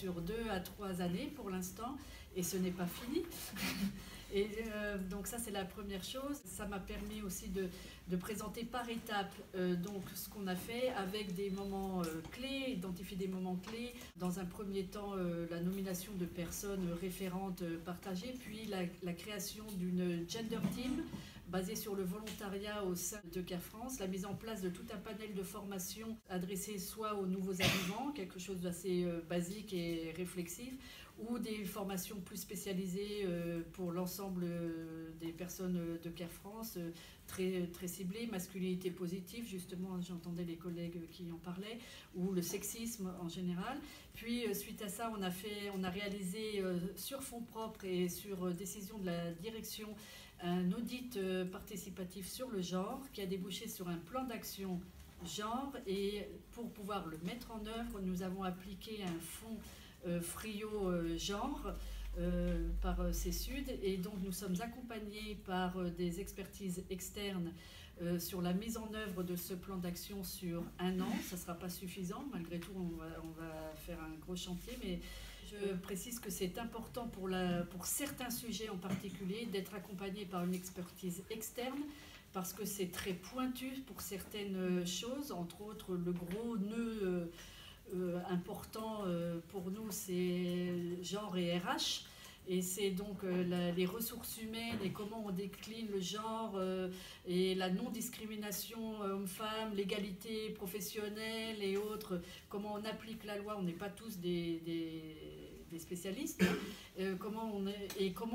sur 2 à 3 années pour l'instant, et ce n'est pas fini. Et donc ça, c'est la première chose. Ça m'a permis aussi de présenter par étapes donc ce qu'on a fait avec des moments clés, identifier des moments clés. Dans un premier temps, la nomination de personnes référentes partagées, puis la création d'une gender team basée sur le volontariat au sein de CARE France, la mise en place de tout un panel de formations adressées soit aux nouveaux arrivants, quelque chose d'assez basique et réflexif, ou des formations plus spécialisées pour l'ensemble des personnes de CARE France, très, très ciblées, masculinité positive, justement, j'entendais les collègues qui en parlaient, ou le sexisme en général. Puis, suite à ça, on a réalisé sur fonds propres et sur décision de la direction un audit participatif sur le genre qui a débouché sur un plan d'action genre, et pour pouvoir le mettre en œuvre, nous avons appliqué un fonds Frio genre par CESUD, et donc nous sommes accompagnés par des expertises externes sur la mise en œuvre de ce plan d'action sur 1 an. Ça ne sera pas suffisant, malgré tout on va faire un gros chantier, mais je précise que c'est important pour certains sujets en particulier d'être accompagné par une expertise externe, parce que c'est très pointu pour certaines choses, entre autres le gros nœud important pour nous, c'est genre et RH. Et c'est donc les ressources humaines et comment on décline le genre et la non-discrimination homme-femme, l'égalité professionnelle et autres, comment on applique la loi. On n'est pas tous des spécialistes, hein. Comment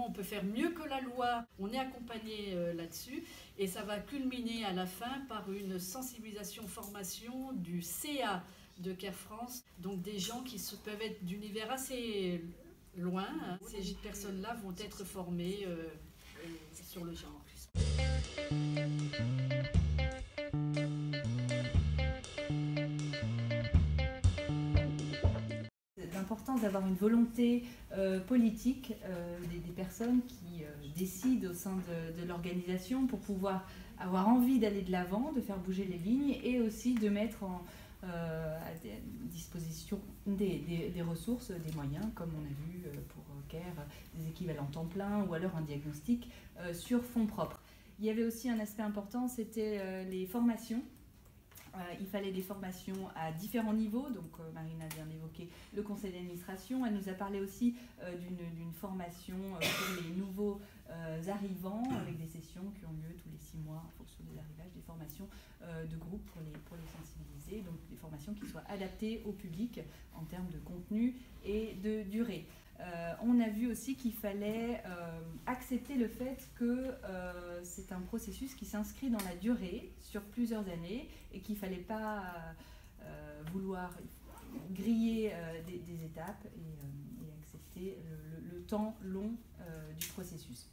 on peut faire mieux que la loi. On est accompagné là-dessus, et ça va culminer à la fin par une sensibilisation, formation du CA de CARE France, donc des gens qui peuvent être d'univers assez loin. Ces personnes-là vont être formées sur le genre. L'importance d'avoir une volonté politique des personnes qui décident au sein de l'organisation pour pouvoir avoir envie d'aller de l'avant, de faire bouger les lignes, et aussi de mettre à disposition des ressources, des moyens, comme on a vu pour CARE, des équivalents temps plein ou alors un diagnostic sur fonds propres. Il y avait aussi un aspect important, c'était les formations. Il fallait des formations à différents niveaux, donc Marine a bien évoqué le conseil d'administration. Elle nous a parlé aussi d'une formation pour les nouveaux arrivants, avec des sessions qui ont lieu tous les 6 mois en fonction des arrivages, des formations de groupe pour les sensibiliser, donc des formations qui soient adaptées au public en termes de contenu et de durée. On a vu aussi qu'il fallait accepter le fait que c'est un processus qui s'inscrit dans la durée sur plusieurs années, et qu'il ne fallait pas vouloir griller des étapes et accepter le temps long du processus.